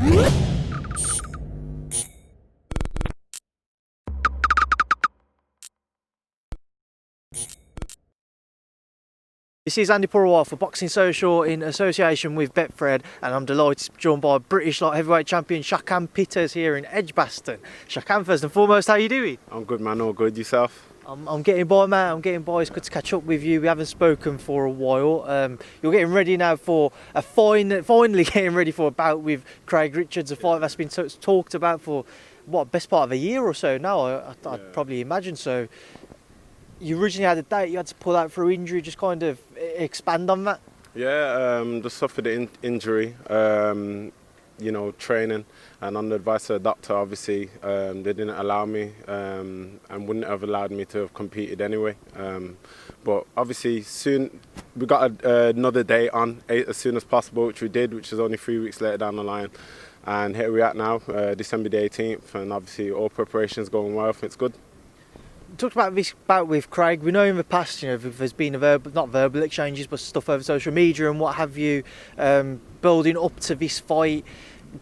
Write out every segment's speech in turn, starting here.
This is Andi Purewal for Boxing Social in association with Betfred, and I'm delighted to be joined by British light heavyweight champion Shakan Pitters here in Edgbaston. Shakan, first and foremost, how are you doing? I'm good, man. All good. Yourself? I'm getting by, mate. I'm getting by. It's good to catch up with you. We haven't spoken for a while. You're getting ready now for a finally getting ready for a bout with Craig Richards, a fight that's been talked about for best part of a year or so now. I'd probably imagine so. You originally had a date, you had to pull out through injury. Just kind of expand on that. Yeah, just suffered an injury. Training, and under advice of the doctor, obviously, they didn't allow me and wouldn't have allowed me to have competed anyway. But obviously, soon we got another day on as soon as possible, which we did, which is only 3 weeks later down the line. And here we are now, December the 18th, and obviously all preparations going well. It's good. Talked about this bout with Craig. We know in the past, there's been not verbal exchanges, but stuff over social media and what have you, building up to this fight.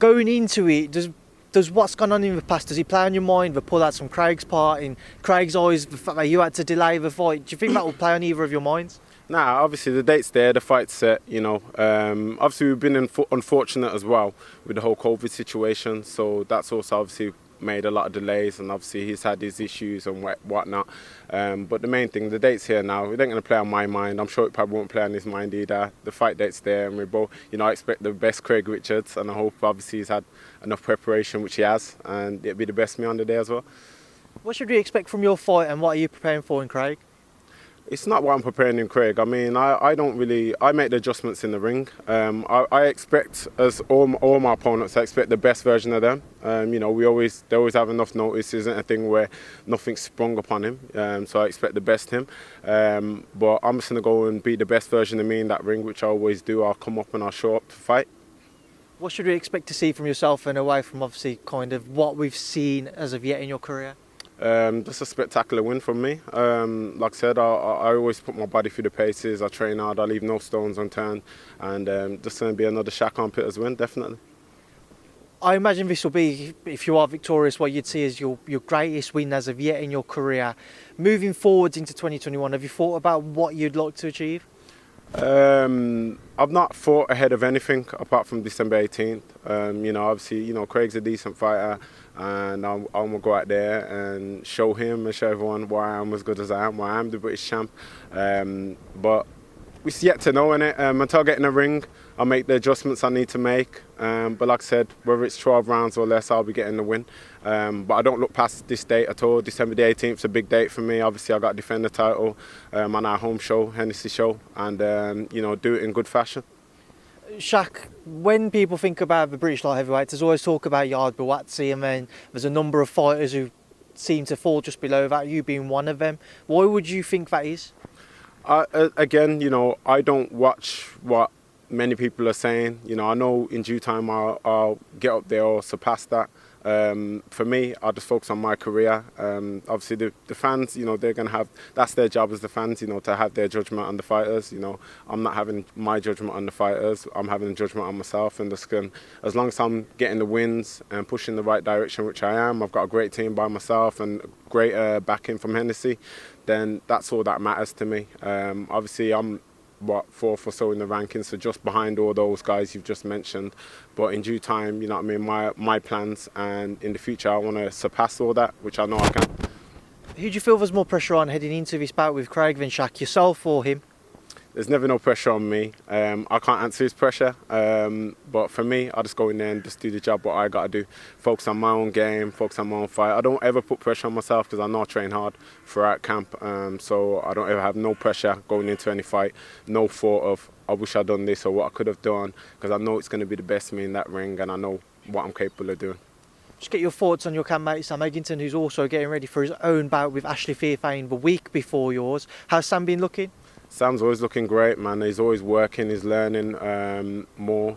Going into it, does what's gone on in the past, does it play on your mind, the pullouts from Craig's part, in Craig's eyes, the fact that you had to delay the fight? Do you think that will play on either of your minds? Nah, obviously the date's there, the fight's set, Obviously we've been unfortunate as well with the whole COVID situation, so that's also obviously made a lot of delays, and obviously he's had his issues and whatnot. But the main thing, the date's here now. It ain't going to play on my mind. I'm sure it probably won't play on his mind either. The fight date's there, and we both, I expect the best Craig Richards, and I hope obviously he's had enough preparation, which he has, and it'll be the best me on the day as well. What should we expect from your fight, and what are you preparing for in Craig? It's not what I'm preparing in Craig. I mean, I make the adjustments in the ring. I expect, as all my opponents, I expect the best version of them. They always have enough notice. It isn't a thing where nothing's sprung upon him. So I expect the best him. But I'm just going to go and be the best version of me in that ring, which I always do. I'll come up and I'll show up to fight. What should we expect to see from yourself, and away from obviously kind of what we've seen as of yet in your career? Just a spectacular win from me. Like I said, I always put my body through the paces. I train hard. I leave no stones unturned, and just going to be another Shakan Pitters win, definitely. I imagine this will be, if you are victorious, what you'd see as your greatest win as of yet in your career. Moving forwards into 2021, have you thought about what you'd like to achieve? I've not thought ahead of anything apart from December 18th. Obviously, Craig's a decent fighter, and I'm going to go out there and show him and show everyone why I'm as good as I am, why I'm the British champ. But we're yet to know, innit? Until I get in the ring, I'll make the adjustments I need to make. But like I said, whether it's 12 rounds or less, I'll be getting the win. But I don't look past this date at all. December the 18th is a big date for me. Obviously, I got to defend the title on our home show, Hennessy show, and do it in good fashion. Shaq, when people think about the British light heavyweights, there's always talk about Yarde-Arthur, and then there's a number of fighters who seem to fall just below that, you being one of them. Why would you think that is? Again, I don't watch what many people are saying. I know in due time I'll get up there or surpass that. For me, I'll just focus on my career. Obviously, the fans, they're going to have, that's their job as the fans, to have their judgment on the fighters. I'm not having my judgment on the fighters. I'm having a judgment on myself. And as long as I'm getting the wins and pushing in the right direction, which I am, I've got a great team by myself and great backing from Hennessy, then that's all that matters to me. Obviously, I'm fourth or so in the rankings, so just behind all those guys you've just mentioned. But in due time, my plans, and in the future I want to surpass all that, which I know I can. Who do you feel there's more pressure on heading into this bout with Craig than Shaq, yourself or him? There's never no pressure on me. I can't answer his pressure, but for me, I just go in there and just do the job, what I got to do. Focus on my own game, focus on my own fight. I don't ever put pressure on myself because I know I train hard throughout camp, so I don't ever have no pressure going into any fight. No thought of, I wish I'd done this or what I could have done, because I know it's going to be the best of me in that ring, and I know what I'm capable of doing. Just get your thoughts on your campmate Sam Eggington, who's also getting ready for his own bout with Eggington-Theophane the week before yours. How's Sam been looking? Sam's always looking great, man. He's always working, he's learning more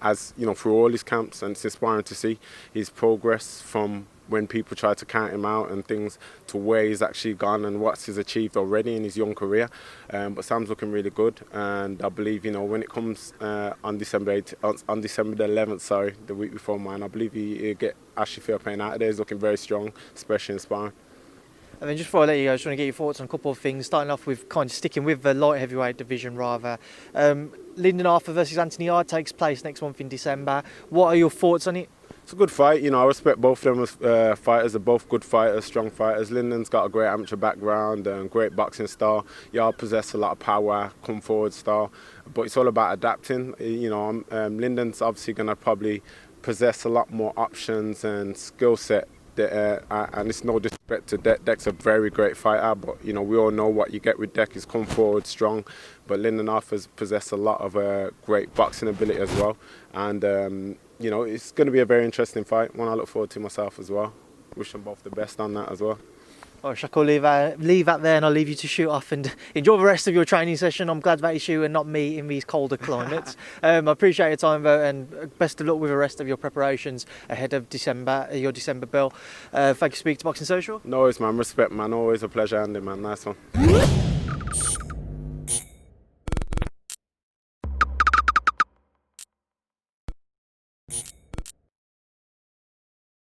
as you know through all his camps, and it's inspiring to see his progress from when people try to count him out and things to where he's actually gone and what he's achieved already in his young career. But Sam's looking really good, and I believe when it comes on December the 11th, sorry, the week before mine, I believe he'll get Yarde-Arthur out of there. He's looking very strong, especially in sparring. And then just before I let you go, I just want to get your thoughts on a couple of things, starting off with kind of sticking with the light heavyweight division rather. Lyndsey versus Anthony Yarde takes place next month in December. What are your thoughts on it? It's a good fight. I respect both of them as fighters. They're both good fighters, strong fighters. Lyndon's got a great amateur background and great boxing style. Yarde possesses a lot of power, come forward style. But it's all about adapting. Lyndon's obviously going to probably possess a lot more options and skill set. And it's no disrespect to Deck. Deck's a very great fighter, but we all know what you get with Deck is come forward strong. But Yarde possessed a lot of great boxing ability as well, and it's going to be a very interesting fight. One I look forward to myself as well. Wish them both the best on that as well. Well, Shakan, leave that there, and I'll leave you to shoot off and enjoy the rest of your training session. I'm glad that it's you and not me in these colder climates. I appreciate your time, though, and best of luck with the rest of your preparations ahead of your December bill. Thank you for speaking to Boxing Social. No worries, man. Respect, man. Always a pleasure, Andi, man. Nice one.